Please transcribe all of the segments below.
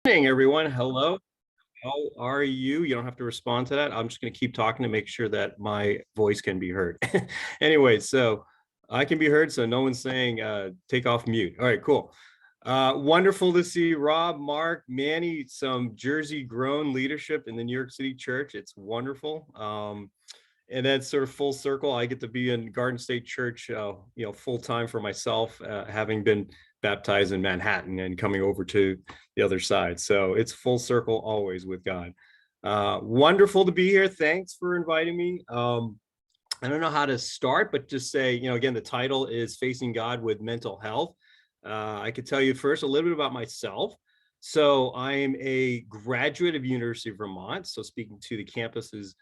Morning, everyone. Hello. How are you? You don't have to respond to that. I'm just going to keep talking to make sure that my voice can be heard. Anyway, so I can be heard, so no one's saying take off mute. All right, cool. Wonderful to see Rob, Mark, Manny, some Jersey grown leadership in the New York City church. It's wonderful. And then sort of full circle, I get to be in Garden State Church, full time for myself, having been baptized in Manhattan and coming over to the other side. So it's full circle always with God. Wonderful to be here. Thanks for inviting me. I don't know how to start, but just say, again, the title is Facing God with Mental Health. I could tell you first a little bit about myself. So I am a graduate of University of Vermont. So speaking to the campus is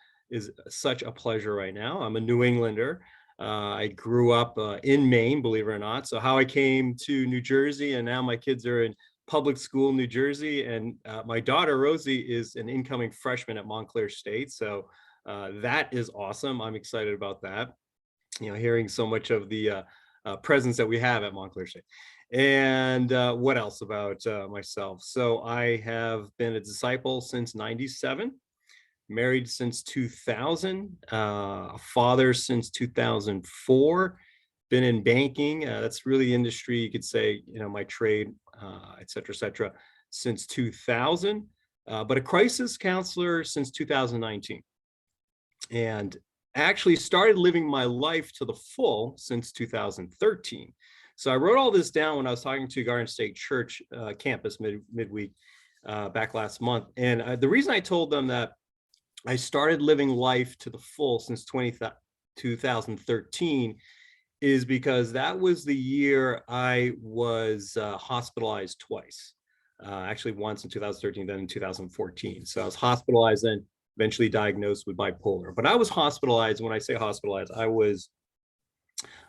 such a pleasure right now. I'm a New Englander. I grew up in Maine, believe it or not. So how I came to New Jersey, and now my kids are in public school in New Jersey, and my daughter Rosie is an incoming freshman at Montclair State. So that is awesome. I'm excited about that. Hearing so much of the presence that we have at Montclair State. And what else about myself? So I have been a disciple since '97. Married since 2000, a father since 2004, been in banking. That's really the industry, you could say, my trade, et cetera, since 2000, but a crisis counselor since 2019. And actually started living my life to the full since 2013. So I wrote all this down when I was talking to Garden State Church campus midweek back last month. And the reason I told them that I started living life to the full since 2013 is because that was the year I was hospitalized twice. Actually once in 2013, then in 2014. So I was hospitalized, then eventually diagnosed with bipolar. But I was hospitalized. When I say hospitalized, I was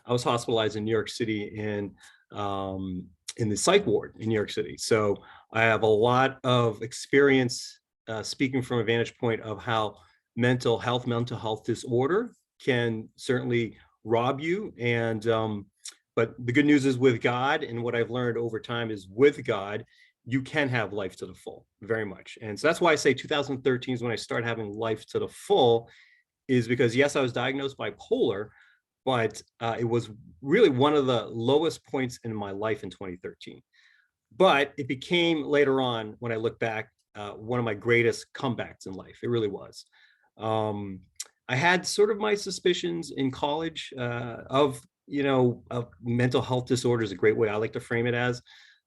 hospitalized in New York City in the psych ward in New York City. So I have a lot of experience speaking from a vantage point of how mental health disorder can certainly rob you. And but the good news is with God, and what I've learned over time is with God, you can have life to the full, very much. And so that's why I say 2013 is when I started having life to the full, is because yes, I was diagnosed bipolar, but it was really one of the lowest points in my life in 2013. But it became later on, when I look back, one of my greatest comebacks in life. It really was. I had sort of my suspicions in college of mental health disorder is a great way I like to frame it as.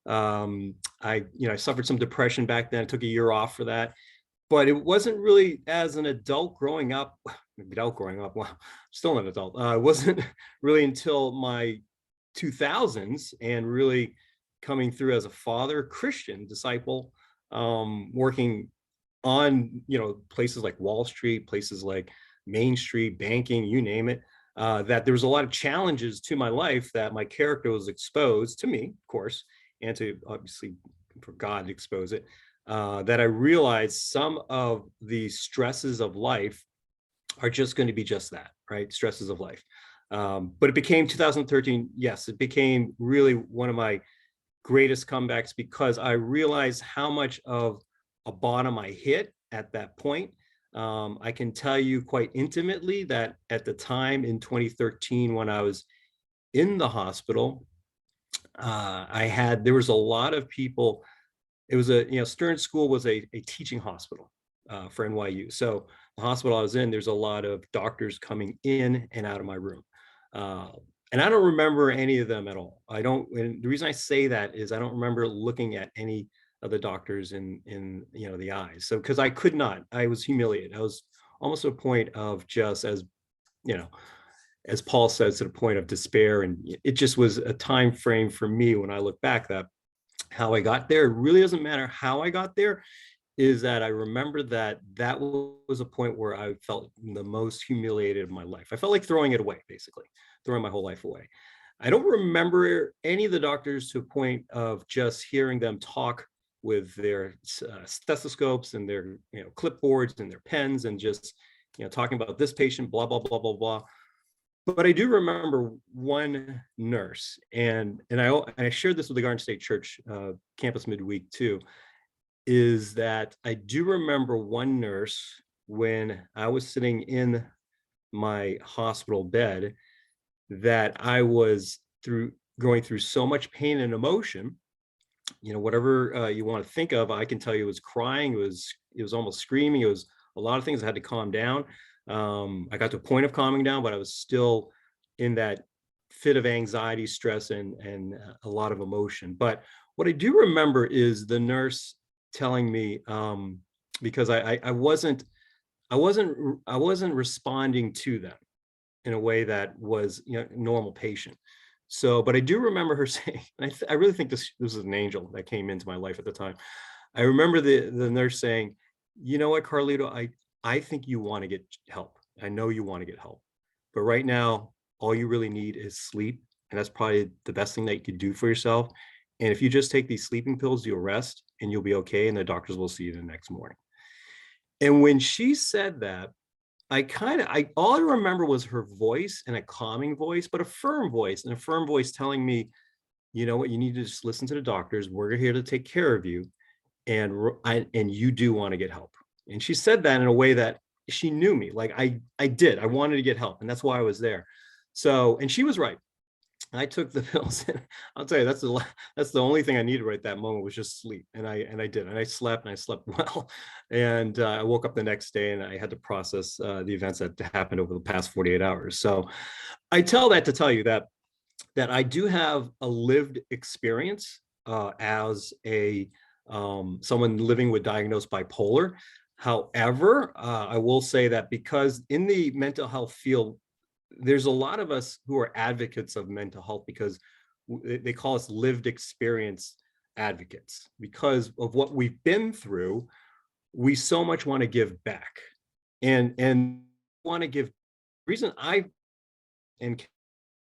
I suffered some depression back then. I took a year off for that, but it wasn't really as an adult growing up. Well, still an adult. It wasn't really until my 2000s and really coming through as a father, Christian disciple, working on places like Wall Street, places like Main Street, banking, you name it, that there was a lot of challenges to my life that my character was exposed to me, of course, and to obviously for God to expose it, that I realized some of the stresses of life are just going to be just that, right? Stresses of life. But it became 2013. Yes, it became really one of my greatest comebacks because I realized how much of a bottom I hit at that point. I can tell you quite intimately that at the time in 2013, when I was in the hospital, there was a lot of people. It was Stern School was a teaching hospital for NYU. So the hospital I was in, there's a lot of doctors coming in and out of my room. And I don't remember any of them at all. And the reason I say that is I don't remember looking at any of the doctors in the eyes. So because I could not, I was humiliated. I was almost to a point of just as Paul says, to the point of despair. And it just was a time frame for me when I look back that how I got there. It really doesn't matter how I got there, is that I remember that was a point where I felt the most humiliated of my life. I felt like throwing it away, basically, throwing my whole life away. I don't remember any of the doctors to a point of just hearing them talk with their stethoscopes and their clipboards and their pens and just talking about this patient, blah, blah, blah, blah, blah. But I do remember one nurse, and I shared this with the Garden State Church campus midweek too. is that I do remember one nurse when I was sitting in my hospital bed that I was going through so much pain and emotion, whatever you want to think of. I can tell you it was crying, it was almost screaming, it was a lot of things. I had to calm down. I got to a point of calming down, but I was still in that fit of anxiety, stress, and a lot of emotion. But what I do remember is the nurse telling me, because I wasn't responding to them in a way that was, normal patient. So, but I do remember her saying, and I really think this is an angel that came into my life at the time. I remember the nurse saying, "You know what, Carlito, I think you want to get help. I know you want to get help, but right now, all you really need is sleep, and that's probably the best thing that you could do for yourself. And if you just take these sleeping pills, you'll rest and you'll be okay, and the doctors will see you the next morning." And when she said that, I all I remember was her voice, and a calming voice, but a firm voice, and a firm voice telling me, "You know what, you need to just listen to the doctors. We're here to take care of you, and you do want to get help." And she said that in a way that she knew me. Like I wanted to get help, and that's why I was there. So, and she was right. I took the pills, and I'll tell you, that's the only thing I needed right that moment, was just sleep, and I did, and I slept, and I slept well, and I woke up the next day, and I had to process the events that happened over the past 48 hours. So I tell that to tell you that I do have a lived experience as a someone living with diagnosed bipolar. However, I will say that because in the mental health field, there's a lot of us who are advocates of mental health because they call us lived experience advocates. Because of what we've been through, we so much want to give back, and want to give. Reason I and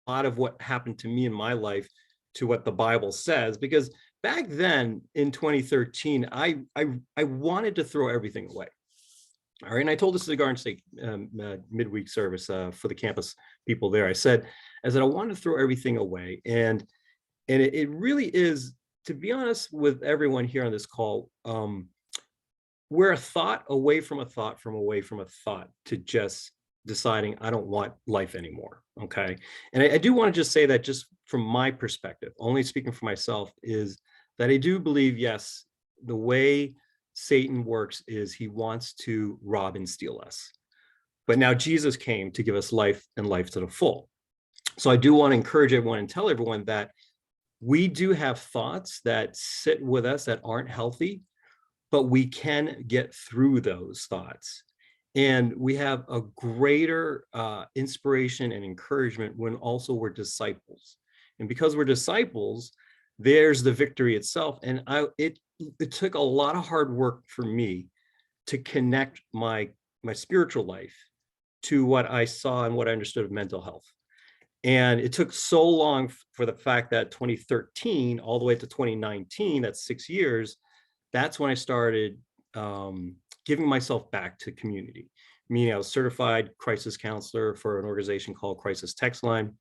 a lot of what happened to me in my life to what the Bible says, because back then in 2013, I wanted to throw everything away. All right, and I told this to the Garden State midweek service for the campus people there. I said I wanted to throw everything away, and it really is, to be honest with everyone here on this call, we're a thought away from a thought from away from a thought to just deciding I don't want life anymore. Okay, and I do want to just say that, just from my perspective, only speaking for myself, is that I do believe, yes, the way Satan works is he wants to rob and steal us. But now Jesus came to give us life, and life to the full. So I do want to encourage everyone and tell everyone that we do have thoughts that sit with us that aren't healthy, but we can get through those thoughts. And we have a greater inspiration and encouragement when also we're disciples. And because we're disciples, there's the victory itself. And it took a lot of hard work for me to connect my spiritual life to what I saw and what I understood of mental health. And it took so long for the fact that 2013 all the way to 2019, that's 6 years, that's when I started giving myself back to community. Meaning I was certified crisis counselor for an organization called Crisis Text Line.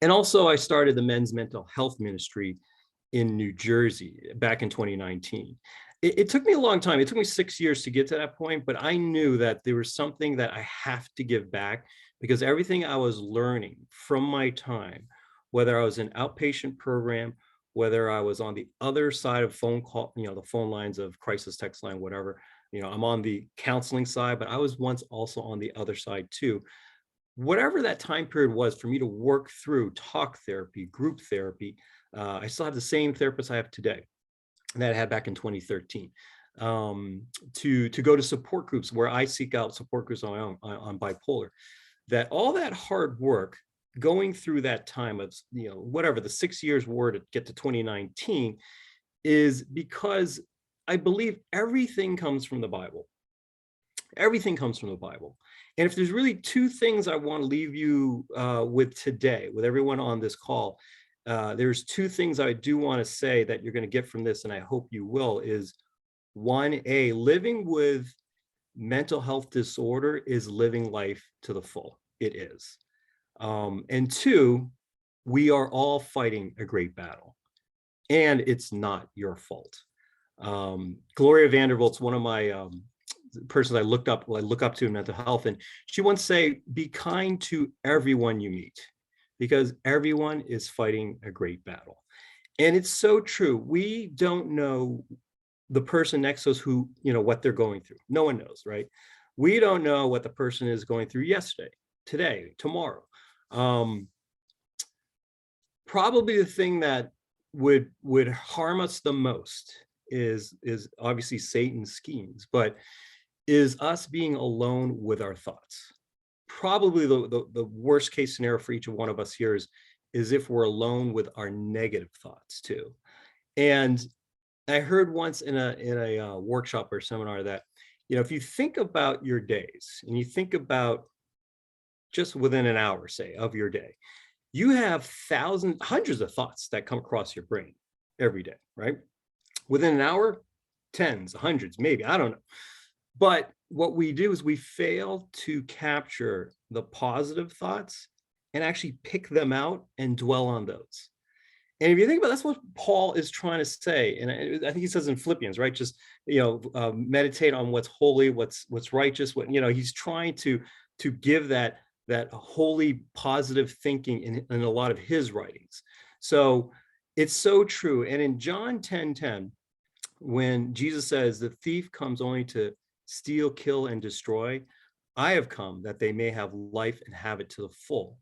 And also I started the men's mental health ministry in New Jersey back in 2019. It took me a long time. It took me 6 years to get to that point, but I knew that there was something that I have to give back, because everything I was learning from my time, whether I was in outpatient program, whether I was on the other side of phone call, the phone lines of crisis text line, whatever, I'm on the counseling side, but I was once also on the other side too. Whatever that time period was for me to work through talk therapy, group therapy, I still have the same therapist I have today that I had back in 2013. To go to support groups where I seek out support groups on my own on bipolar. That all that hard work going through that time of, whatever the 6 years were to get to 2019, is because I believe everything comes from the Bible. Everything comes from the Bible. And if there's really two things I want to leave you with today, with everyone on this call, there's two things I do want to say that you're going to get from this, and I hope you will, is one, living with mental health disorder is living life to the full. It is. And two, we are all fighting a great battle, and it's not your fault. Gloria Vanderbilt's one of my persons I look up to in mental health. And she once say, be kind to everyone you meet, because everyone is fighting a great battle. And it's so true. We don't know the person next to us who, what they're going through. No one knows, right? We don't know what the person is going through yesterday, today, tomorrow. Probably the thing that would harm us the most is obviously Satan's schemes, but is us being alone with our thoughts. Probably the worst case scenario for each one of us here is if we're alone with our negative thoughts too. And I heard once in a workshop or seminar that, if you think about your days and you think about just within an hour, say, of your day, you have thousands, hundreds of thoughts that come across your brain every day, right? Within an hour, tens, hundreds, maybe, I don't know. But what we do is we fail to capture the positive thoughts and actually pick them out and dwell on those. And if you think about it, that's what Paul is trying to say. And I think he says in Philippians, right? Just, meditate on what's holy, what's righteous, he's trying to give that holy positive thinking in a lot of his writings. So it's so true. And in John 10:10, when Jesus says the thief comes only to steal, kill, and destroy, I have come that they may have life and have it to the full.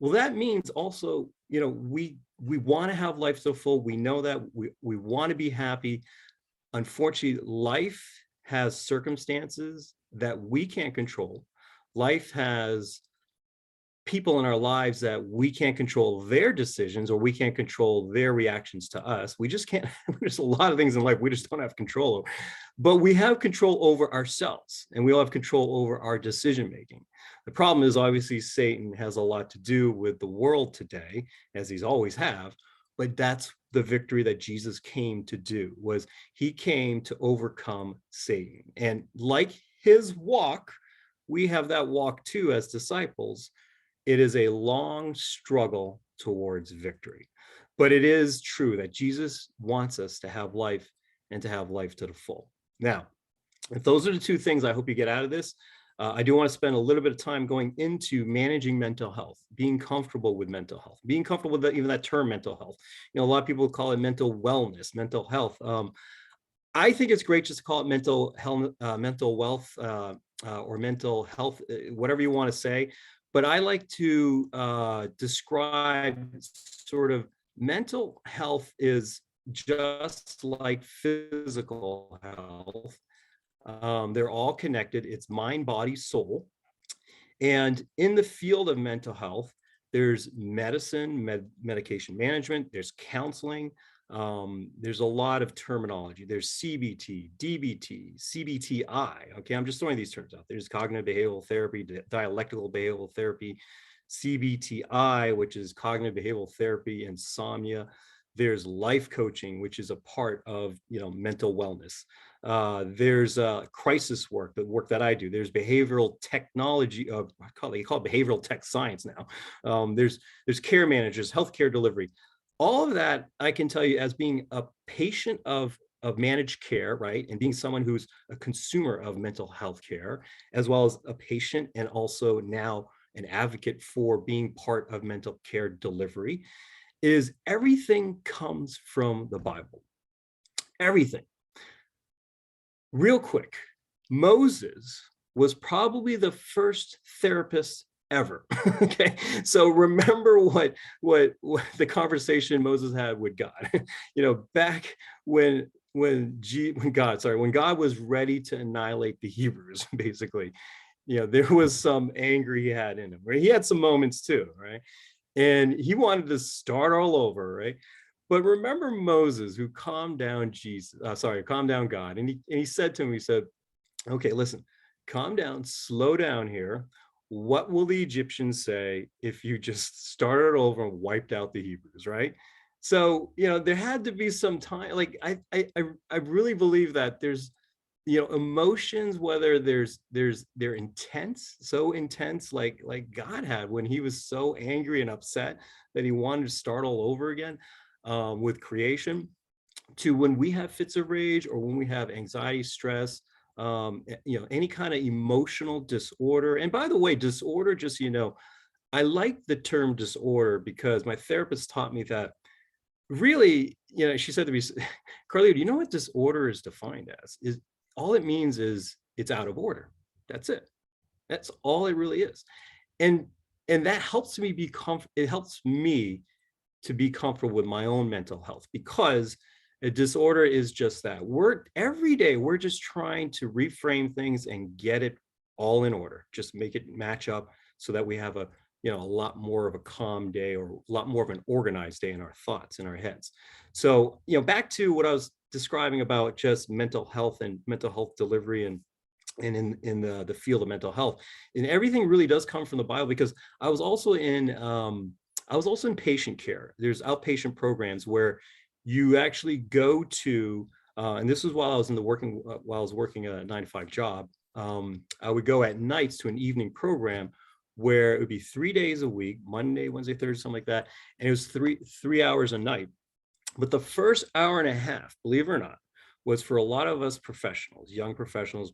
Well, that means also, we want to have life so full. We know that we want to be happy. Unfortunately, life has circumstances that we can't control. Life has people in our lives that we can't control their decisions, or we can't control their reactions to us. We just can't. There's a lot of things in life we just don't have control over, but we have control over ourselves, and we all have control over our decision making. The problem is, obviously, Satan has a lot to do with the world today, as he's always have, but that's the victory that Jesus came to do. Was he came to overcome Satan. And like his walk, we have that walk too as disciples. It is a long struggle towards victory, but it is true that Jesus wants us to have life, and to have life to the full. Now, if those are the two things I hope you get out of this, I do want to spend a little bit of time going into managing mental health, being comfortable with mental health, being comfortable with even that term mental health. A lot of people call it mental wellness, mental health. I think it's great just to call it mental health, mental wealth, or mental health, whatever you want to say. But I like to describe sort of mental health is just like physical health. They're all connected. It's mind, body, soul. And in the field of mental health, there's medicine, medication management, there's counseling. There's a lot of terminology. There's CBT, DBT, CBTI. Okay, I'm just throwing these terms out. There's cognitive behavioral therapy, dialectical behavioral therapy, CBTI, which is cognitive behavioral therapy, insomnia. There's life coaching, which is a part of mental wellness. There's crisis work, the work that I do. There's behavioral technology. You call it behavioral tech science now. There's care managers, healthcare delivery. All of that, I can tell you, as being a patient of managed care, right, and being someone who's a consumer of mental health care, as well as a patient, and also now an advocate for being part of mental care delivery, is everything comes from the Bible. Everything. Real quick, Moses was probably the first therapist ever. Okay, so remember what the conversation Moses had with God. Back when God was ready to annihilate the Hebrews, basically. There was some anger he had in him. Right? He had some moments too, right? And he wanted to start all over, right? But remember Moses, who calmed down God, and he said to him, he said, "Okay, listen, calm down, slow down here. What will the Egyptians say if you just started over and wiped out the Hebrews?" Right? So there had to be some time. Like I really believe that there's emotions, whether they're intense, so intense, like God had when he was so angry and upset that he wanted to start all over again with creation. to when we have fits of rage or when we have anxiety, stress, any kind of emotional disorder. And by the way, disorder, just so you know, I like the term disorder because my therapist taught me that really, she said to me, Carlito, do you know what disorder is defined as? Is all it means is it's out of order. That's it. That's all it really is. And and that helps me be it helps me to be comfortable with my own mental health, because a disorder is just that. We're every day we're just trying to reframe things and get it all in order, just make it match up so that we have a lot more of a calm day, or a lot more of an organized day in our thoughts, in our heads. So, back to what I was describing about just mental health and mental health delivery, and in the field of mental health, and everything really does come from the Bible, because I was also in patient care. There's outpatient programs where you actually go to, and this was while I was while I was working a 9 to 5 job. I would go at nights to an evening program where it would be 3 days a week, Monday, Wednesday, Thursday, something like that, and it was three hours a night. But the first hour and a half, believe it or not, was for a lot of us professionals, young professionals,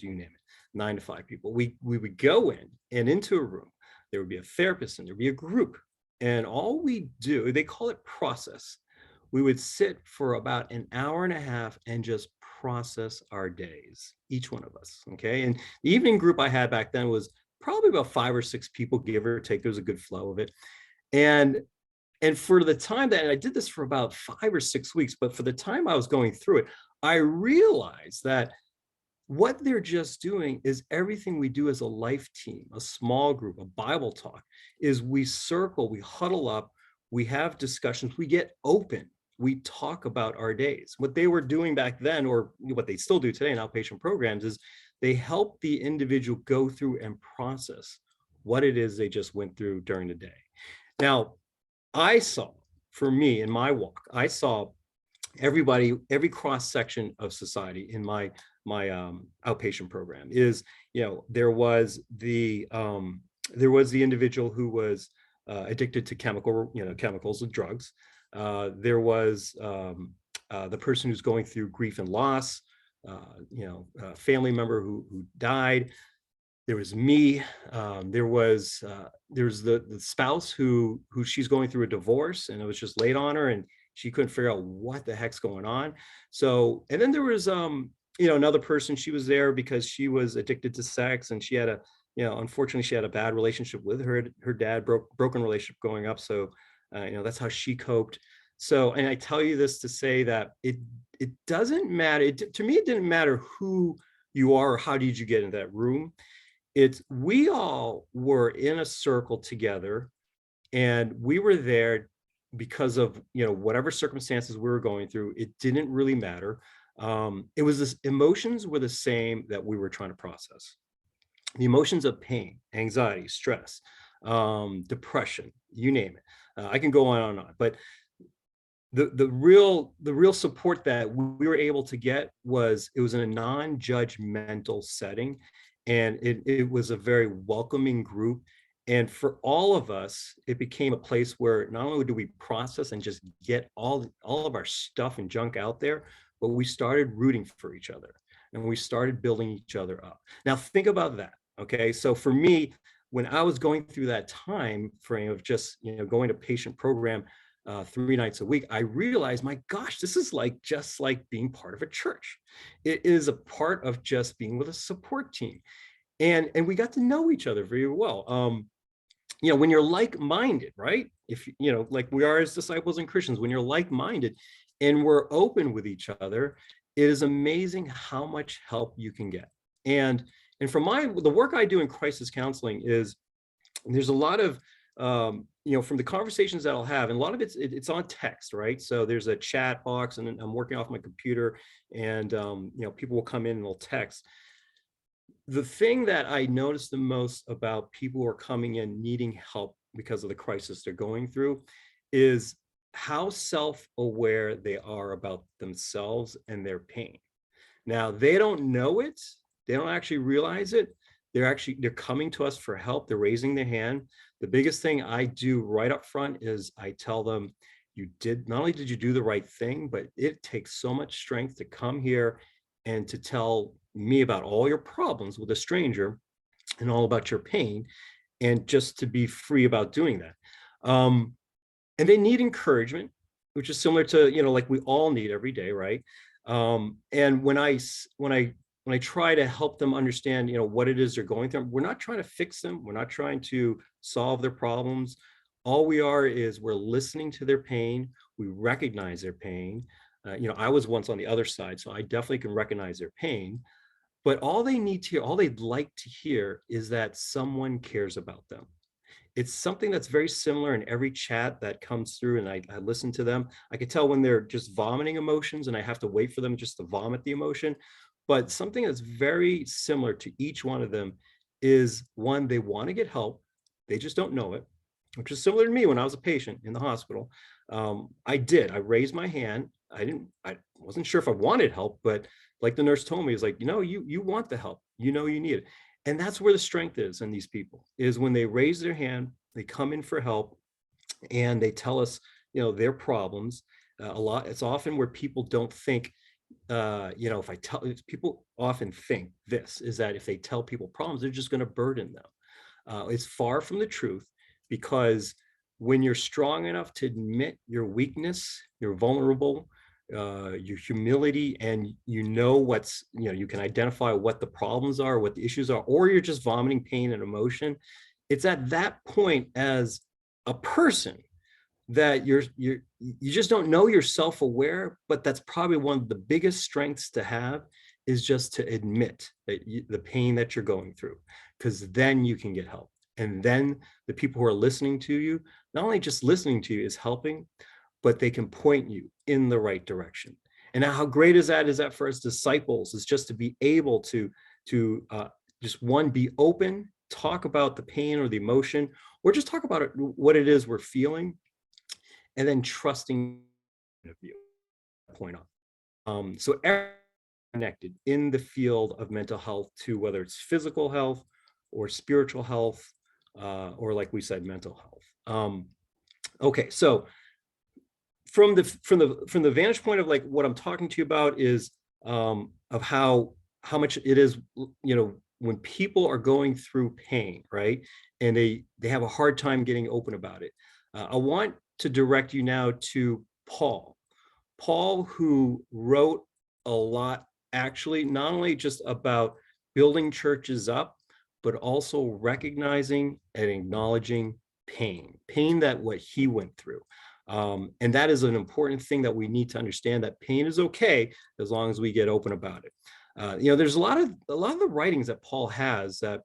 you name it, 9 to 5 people. We would go in and into a room. There would be a therapist and there'd be a group. And all we do, they call it process. We would sit for about an hour and a half and just process our days, each one of us. Okay. And the evening group I had back then was probably about 5 or 6 people, give or take. There was a good flow of it. And and for the time that, and I did this for about 5 or 6 weeks, but for the time I was going through it, I realized that what they're just doing is everything we do as a life team, a small group, a Bible talk, is we circle, we huddle up, we have discussions, we get open, we talk about our days. What they were doing back then, or what they still do today in outpatient programs, is they help the individual go through and process what it is they just went through during the day. Now, I saw, for me in my walk, I saw everybody, every cross section of society in my outpatient program. Is, there was the individual who was addicted to chemicals and drugs. There was the person who's going through grief and loss, a family member who died. There was me. There's the spouse who she's going through a divorce, and it was just laid on her, and she couldn't figure out what the heck's going on. So, and then there was another person. She was there because she was addicted to sex, and she had unfortunately she had a bad relationship with her dad, broken relationship growing up. So that's how she coped. So, and I tell you this to say that it doesn't matter. To me, it didn't matter who you are or how did you get in that room. We all were in a circle together, and we were there because of whatever circumstances we were going through. It didn't really matter. It was this, emotions were the same that we were trying to process. The emotions of pain, anxiety, stress, depression, you name it. I can go on and on, but the real support that we were able to get was, it was in a non-judgmental setting, and it was a very welcoming group. And for all of us, it became a place where not only do we process and just get all of our stuff and junk out there, but we started rooting for each other, and we started building each other up. Now think about that. Okay, so for me, when I was going through that time frame of just going to patient program 3 nights a week, I realized, my gosh, this is just like being part of a church. It is a part of just being with a support team, and we got to know each other very well. When you're like-minded, right? If like we are as disciples and Christians, when you're like-minded and we're open with each other, it is amazing how much help you can get. And from the work I do in crisis counseling, is there's a lot of from the conversations that I'll have, and a lot of it's on text, right? So there's a chat box, and I'm working off my computer, and people will come in and they'll text. The thing that I notice the most about people who are coming in needing help because of the crisis they're going through is how self-aware they are about themselves and their pain. Now, they don't know it. They don't actually realize it. They're coming to us for help. They're raising their hand. The biggest thing I do right up front is I tell them, not only did you do the right thing, but it takes so much strength to come here and to tell me about all your problems with a stranger and all about your pain, and just to be free about doing that. And they need encouragement, which is similar to, like we all need every day, right? And when I try to help them understand, what it is they're going through, we're not trying to fix them. We're not trying to solve their problems. All we are is we're listening to their pain. We recognize their pain. I was once on the other side, so I definitely can recognize their pain. But all they need to hear, all they'd like to hear is that someone cares about them. It's something that's very similar in every chat that comes through, and I listen to them. I can tell when they're just vomiting emotions and I have to wait for them just to vomit the emotion. But something that's very similar to each one of them is, one, they want to get help. They just don't know it, which is similar to me when I was a patient in the hospital. I raised my hand. I wasn't sure if I wanted help, but like the nurse told me, it's like, you want the help, you need it. And that's where the strength is in these people, is when they raise their hand, they come in for help, and they tell us, their problems. It's often where people don't think, if people often think this is that if they tell people problems, they're just going to burden them. It's far from the truth, because when you're strong enough to admit your weakness, you're vulnerable, your humility, and you can identify what the problems are, what the issues are, or you're just vomiting pain and emotion. It's at that point, as a person, that you just don't know you're self-aware, but that's probably one of the biggest strengths to have, is just to admit that the pain that you're going through, because then you can get help. And then the people who are listening to you, not only just listening to you is helping, but they can point you in the right direction. And now, how great is that for us disciples, is just to be able to just, one, be open, talk about the pain or the emotion, or just talk about what it is we're feeling, and then trusting of you point on. So everyone connected in the field of mental health, to whether it's physical health or spiritual health, or, like we said, mental health. Okay, so from the vantage point of, like, what I'm talking to you about is, of how much it is, when people are going through pain, right, and they have a hard time getting open about it. I want to direct you now to Paul, who wrote a lot, actually, not only just about building churches up, but also recognizing and acknowledging pain that what he went through. And that is an important thing that we need to understand, that pain is okay as long as we get open about it. There's a lot of the writings that Paul has that,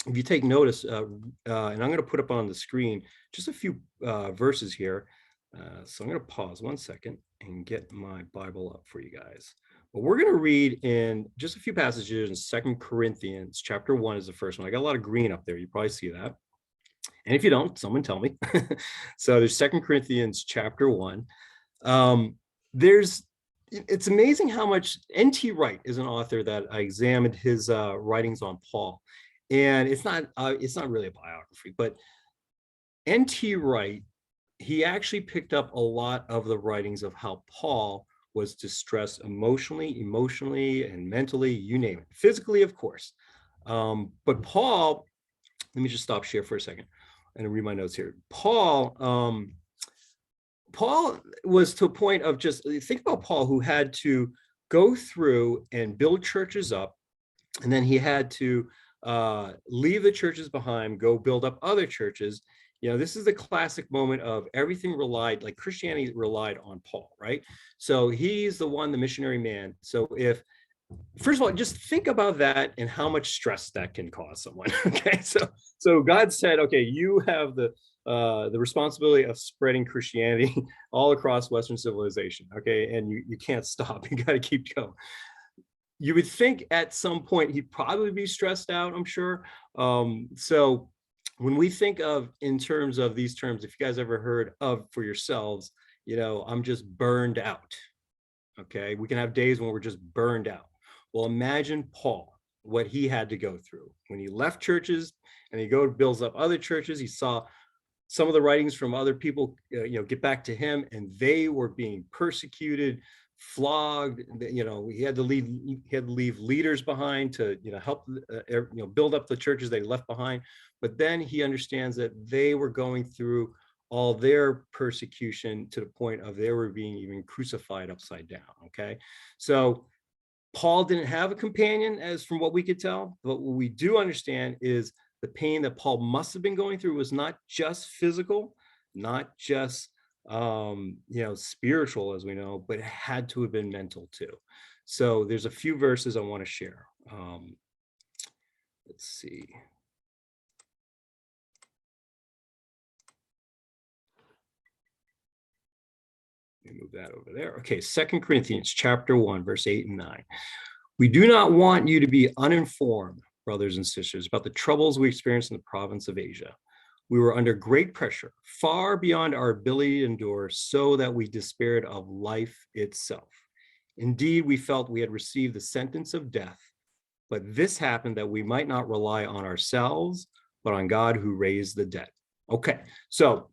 if you take notice, and I'm going to put up on the screen just a few verses here. So I'm going to pause 1 second and get my Bible up for you guys. But we're going to read in just a few passages in 2 Corinthians chapter 1 is the first one. I got a lot of green up there. You probably see that. And if you don't, someone tell me. So there's 2 Corinthians chapter 1. It's amazing how much N.T. Wright is an author that I examined his writings on Paul. And it's not really a biography, but N.T. Wright, he actually picked up a lot of the writings of how Paul was distressed emotionally, and mentally, you name it, physically, of course. But Paul, let me just stop share for a second and read my notes here. Paul was to a point of, just think about Paul, who had to go through and build churches up, and then he had to leave the churches behind, go build up other churches. This is the classic moment of everything like Christianity relied on Paul, right? So he's the missionary man. So first of all, just think about that and how much stress that can cause someone. Okay, so God said, okay, you have the responsibility of spreading Christianity all across Western civilization. Okay, and you can't stop. You got to keep going. You would think at some point he'd probably be stressed out, I'm sure. So when we think of, in terms of these terms, if you guys ever heard of for yourselves, I'm just burned out. Okay, we can have days when we're just burned out. Well, imagine Paul, what he had to go through when he left churches and he builds up other churches. He saw some of the writings from other people, get back to him, and they were being persecuted, flogged. He had to leave leaders behind to, help, build up the churches they left behind. But then he understands that they were going through all their persecution to the point of they were being even crucified upside down. Okay. So Paul didn't have a companion, as from what we could tell, but what we do understand is the pain that Paul must have been going through was not just physical, not just spiritual, as we know, but it had to have been mental too. So there's a few verses I want to share. Let's see. Let me move that over there. Okay, 2 Corinthians chapter 1, verse 8 and 9. We do not want you to be uninformed, brothers and sisters, about the troubles we experienced in the province of Asia. We were under great pressure, far beyond our ability to endure, so that we despaired of life itself. Indeed, we felt we had received the sentence of death, but this happened that we might not rely on ourselves, but on God who raised the dead. Okay, so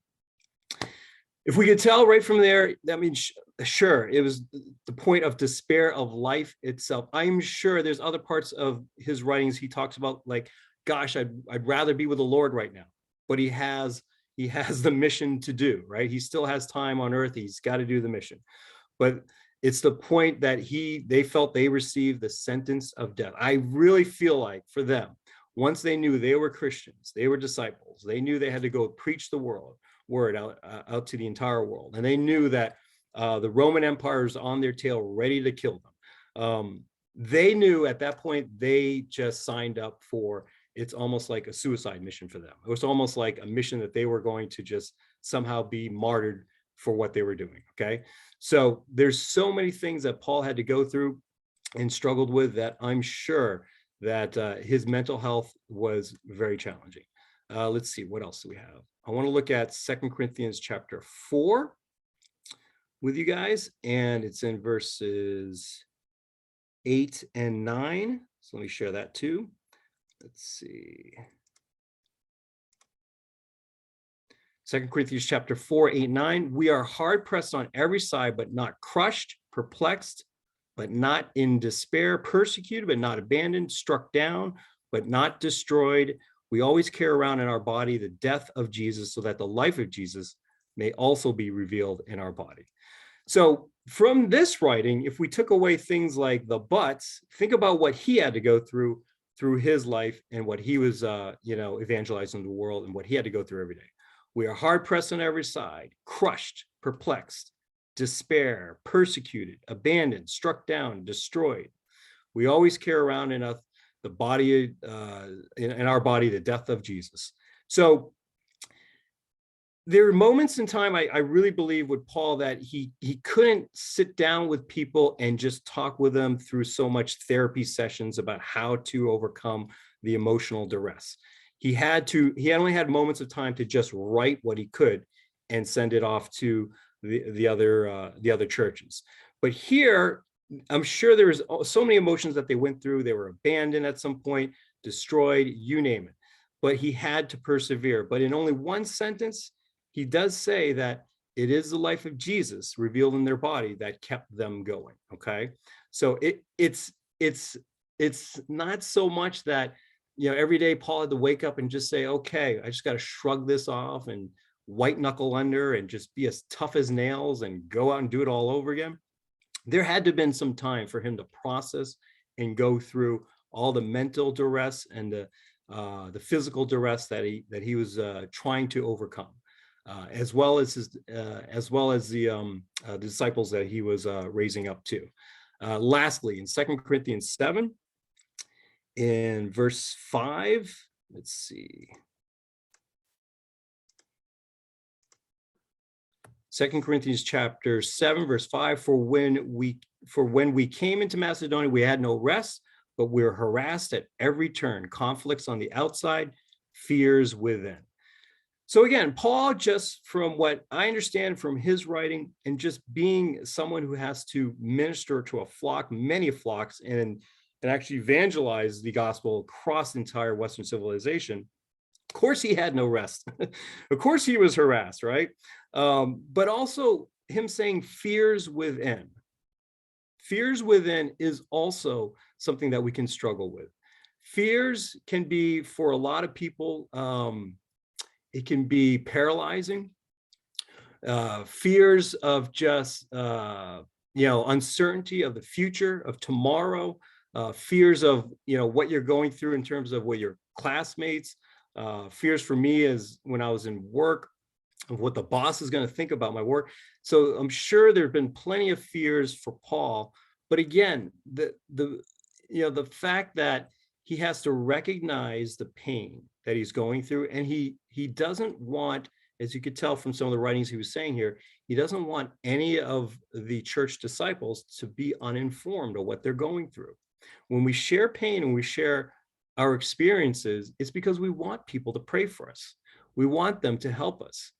if we could tell right from there, that means, sure, it was the point of despair of life itself. I'm sure there's other parts of his writings he talks about, like, gosh, I'd rather be with the Lord right now. But he has the mission to do, right? He still has time on earth. He's got to do the mission. But it's the point that they felt they received the sentence of death. I really feel like for them, once they knew they were Christians, they were disciples, they knew they had to go preach the word out to the entire world. And they knew that the Roman Empire is on their tail, ready to kill them. They knew at that point, they just signed up for, it's almost like a suicide mission for them. It was almost like a mission that they were going to just somehow be martyred for what they were doing, okay? So there's so many things that Paul had to go through and struggled with that I'm sure that his mental health was very challenging. Let's see, what else do we have? I want to look at 2 Corinthians chapter 4 with you guys, and it's in verses 8 and 9. So let me share that too. Let's see. 2 Corinthians chapter 4, 8, 9. We are hard pressed on every side, but not crushed, perplexed, but not in despair, persecuted, but not abandoned, struck down, but not destroyed. We always carry around in our body the death of Jesus, so that the life of Jesus may also be revealed in our body. So from this writing, if we took away things like the buts, think about what he had to go through his life and what he was, evangelizing the world and what he had to go through every day. We are hard pressed on every side, crushed, perplexed, despair, persecuted, abandoned, struck down, destroyed. We always carry around in the body, in our body, the death of Jesus. So there are moments in time, I really believe with Paul that he couldn't sit down with people and just talk with them through so much therapy sessions about how to overcome the emotional duress. He only had moments of time to just write what he could and send it off to the other churches. But here, I'm sure there was so many emotions that they went through. They were abandoned at some point, destroyed, you name it. But he had to persevere. But in only one sentence, he does say that it is the life of Jesus revealed in their body that kept them going. Okay, so it's not so much that every day Paul had to wake up and just say, okay, I just got to shrug this off and white knuckle under and just be as tough as nails and go out and do it all over again. There had to have been some time for him to process and go through all the mental duress and the physical duress that he was trying to overcome. As well as the disciples that he was raising up to. Lastly, in 2 Corinthians 7, in verse 5, let's see. 2 Corinthians chapter 7, verse 5, for when we came into Macedonia, we had no rest, but we were harassed at every turn, conflicts on the outside, fears within. So again, Paul, just from what I understand from his writing and just being someone who has to minister to a flock, many flocks, and actually evangelize the gospel across the entire Western civilization, Of course, he had no rest. Of course, he was harassed, right? But also him saying fears within. Fears within is also something that we can struggle with. Fears can be, for a lot of people, it can be paralyzing. Fears of just, uncertainty of the future, of tomorrow, fears of, what you're going through in terms of what your classmates, fears for me is when I was in work, of what the boss is going to think about my work. So I'm sure there have been plenty of fears for Paul, but again, the fact that he has to recognize the pain that he's going through, and he doesn't want, as you could tell from some of the writings he was saying here, he doesn't want any of the church disciples to be uninformed of what they're going through. When we share pain and we share our experiences, it's because we want people to pray for us. We want them to help us.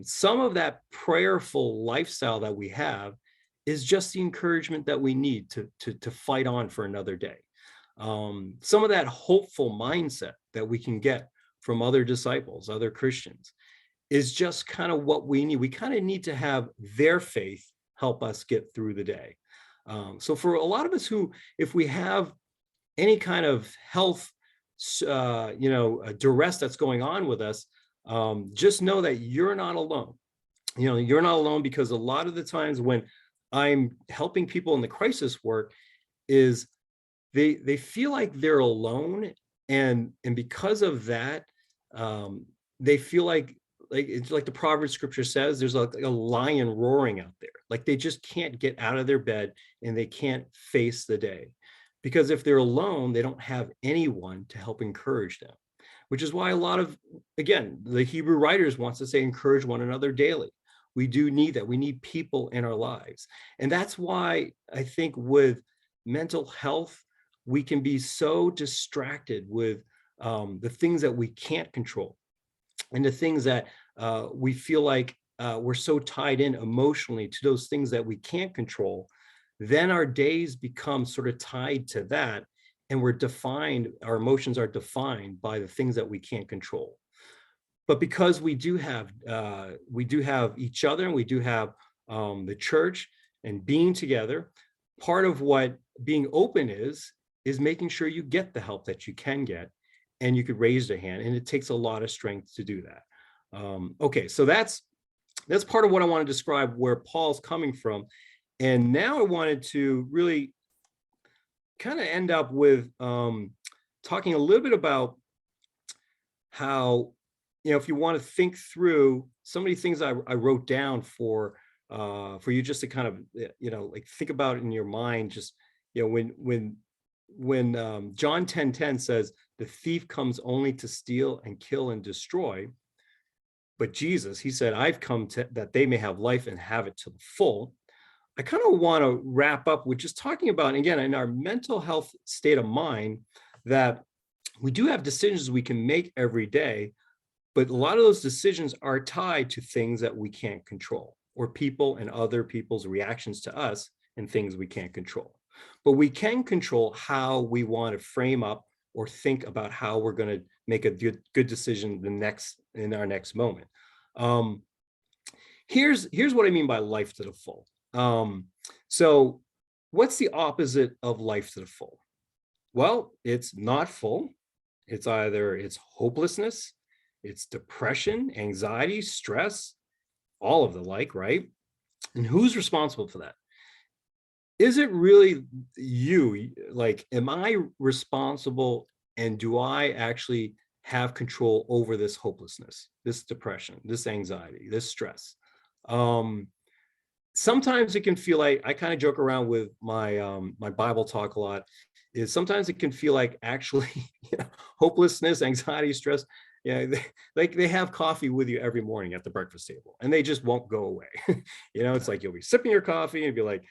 Some of that prayerful lifestyle that we have is just the encouragement that we need to fight on for another day. Some of that hopeful mindset that we can get from other disciples, other Christians, is just kind of what we need. We kind of need to have their faith help us get through the day. So for a lot of us who, if we have any kind of health, duress that's going on with us, just know that you're not alone. You're not alone, because a lot of the times when I'm helping people in the crisis work is they feel like they're alone. And because of that, they feel like it's like the Proverbs scripture says, there's like a lion roaring out there. Like they just can't get out of their bed and they can't face the day. Because if they're alone, they don't have anyone to help encourage them, which is why a lot of, again, the Hebrew writers wants to say, encourage one another daily. We do need that. We need people in our lives. And that's why I think with mental health, we can be so distracted with the things that we can't control, and the things that we feel like we're so tied in emotionally to those things that we can't control. Then our days become sort of tied to that, and our emotions are defined by the things that we can't control. But because we do have each other, and we do have the church and being together, part of what being open is making sure you get the help that you can get, and you could raise a hand, and it takes a lot of strength to do that. Okay, so that's part of what I want to describe where Paul's coming from. And now I wanted to really kind of end up with talking a little bit about how, if you want to think through some of the things I wrote down for you, just to kind of, like think about it in your mind, just, when John 10:10 says, the thief comes only to steal and kill and destroy. But Jesus, he said, I've come that they may have life and have it to the full. I kind of want to wrap up with just talking about, again, in our mental health state of mind, that we do have decisions we can make every day, but a lot of those decisions are tied to things that we can't control, or people and other people's reactions to us and things we can't control. But we can control how we want to frame up or think about how we're going to make a good decision in our next moment. Here's what I mean by life to the full. So what's the opposite of life to the full? Well, it's not full. It's hopelessness, it's depression, anxiety, stress, all of the like, right? And who's responsible for that? Is it really you? Like, am I responsible, and do I actually have control over this hopelessness, this depression, this anxiety, this stress? Sometimes it can feel like, I kind of joke around with my my Bible talk a lot, is sometimes it can feel like actually hopelessness, anxiety, stress, they have coffee with you every morning at the breakfast table, and they just won't go away. It's like you'll be sipping your coffee and be like,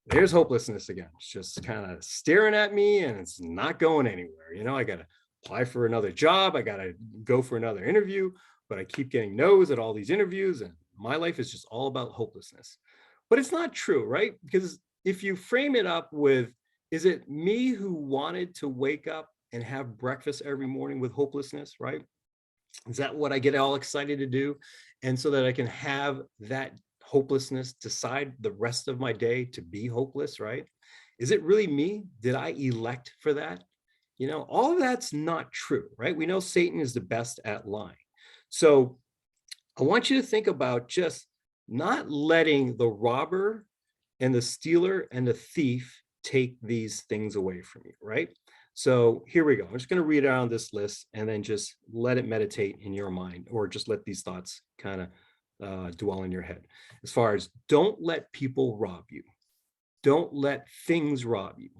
there's hopelessness again. It's just kind of staring at me, and it's not going anywhere. I got to apply for another job. I got to go for another interview, but I keep getting no's at all these interviews, and my life is just all about hopelessness. But it's not true, right? Because if you frame it up with, is it me who wanted to wake up and have breakfast every morning with hopelessness, right? Is that what I get all excited to do? And so that I can have that hopelessness decide the rest of my day to be hopeless, right? Is it really me? Did I elect for that? All of that's not true, right? We know Satan is the best at lying. So I want you to think about just not letting the robber and the stealer and the thief take these things away from you, right? So here we go. I'm just going to read out this list and then just let it meditate in your mind, or just let these thoughts kind of dwell in your head. As far as, don't let people rob you. Don't let things rob you.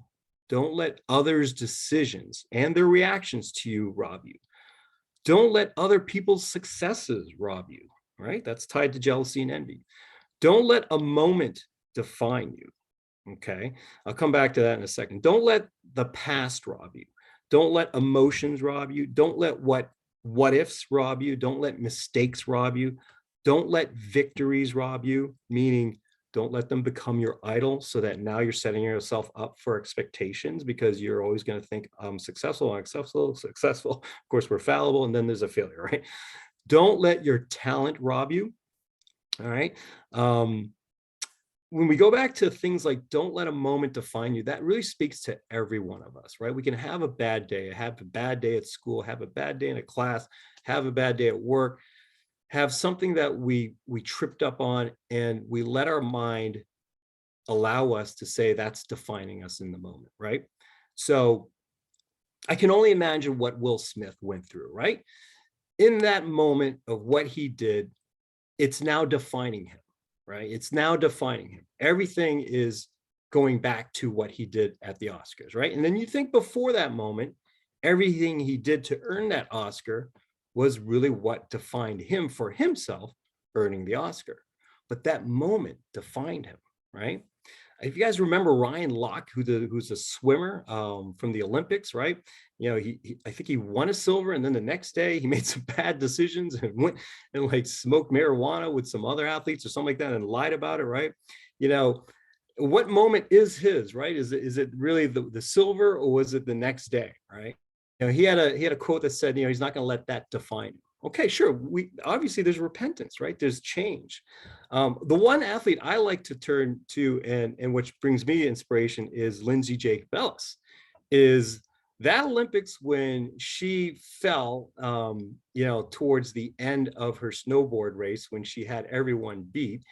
Don't let others' decisions and their reactions to you rob you. Don't let other people's successes rob you, right? That's tied to jealousy and envy. Don't let a moment define you. Okay, I'll come back to that in a second. Don't let the past rob you. Don't let emotions rob you. Don't let what ifs rob you. Don't let mistakes rob you. Don't let victories rob you, meaning don't let them become your idol, so that now you're setting yourself up for expectations, because you're always going to think, I'm successful, I'm successful. Of course, we're fallible, and then there's a failure, right? Don't let your talent rob you. All right. When we go back to things like, don't let a moment define you, that really speaks to every one of us, right? We can have a bad day, have a bad day at school, have a bad day in a class, have a bad day at work, have something that we tripped up on, and we let our mind allow us to say that's defining us in the moment, right? So I can only imagine what Will Smith went through, right? In that moment of what he did, it's now defining him, right? It's now defining him. Everything is going back to what he did at the Oscars, right? And then you think, before that moment, everything he did to earn that Oscar was really what defined him for himself, earning the Oscar. But that moment defined him, right? If you guys remember Ryan Lochte, who's a swimmer from the Olympics, right? I think he won a silver, and then the next day he made some bad decisions and went and like smoked marijuana with some other athletes or something like that and lied about it, right? What moment is his, right? Is it really the silver, or was it the next day, right? He had a quote that said, he's not going to let that define him. Okay, sure. We obviously, there's repentance, right? There's change. The one athlete I like to turn to, and which brings me inspiration, is Lindsay Jacobellis. Is that Olympics when she fell, towards the end of her snowboard race, when she had everyone beat,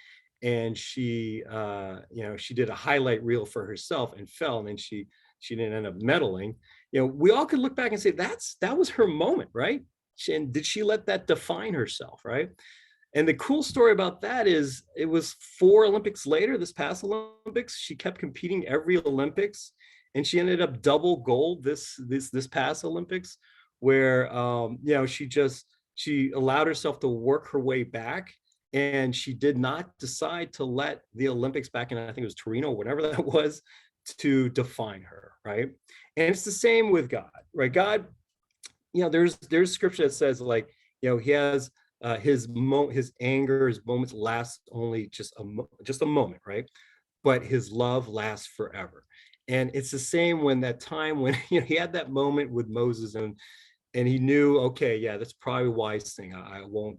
and she did a highlight reel for herself and fell, and then she didn't end up medaling. We all could look back and say that was her moment, right? And did she let that define herself, right? And the cool story about that is, it was 4 Olympics later, this past Olympics, she kept competing every Olympics, and she ended up double gold this past Olympics, where she allowed herself to work her way back, and she did not decide to let the Olympics back in, I think it was Torino, whatever that was, to define her, right? And it's the same with God, right? God, there's scripture that says, like, he has his anger, his moments last only just a moment, right? But his love lasts forever. And it's the same when he had that moment with Moses, and he knew, okay, yeah, that's probably a wise thing. I won't,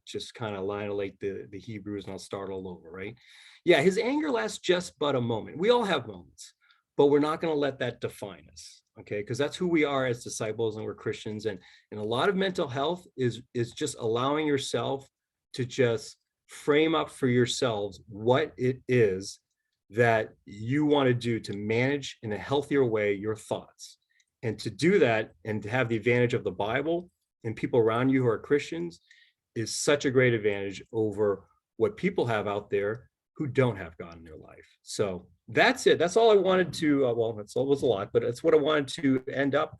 just kind of annihilate the Hebrews, and I'll start all over, right? Yeah, his anger lasts just but a moment. We all have moments, but we're not going to let that define us. Okay, because that's who we are as disciples, and we're Christians. And a lot of mental health is just allowing yourself to just frame up for yourselves what it is that you want to do to manage in a healthier way your thoughts. And to do that, and to have the advantage of the Bible and people around you who are Christians, is such a great advantage over what people have out there who don't have God in their life. So that's it. That's all I wanted to, that's almost a lot, but it's what I wanted to end up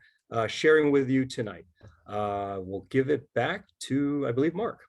sharing with you tonight. We'll give it back to, I believe, Mark.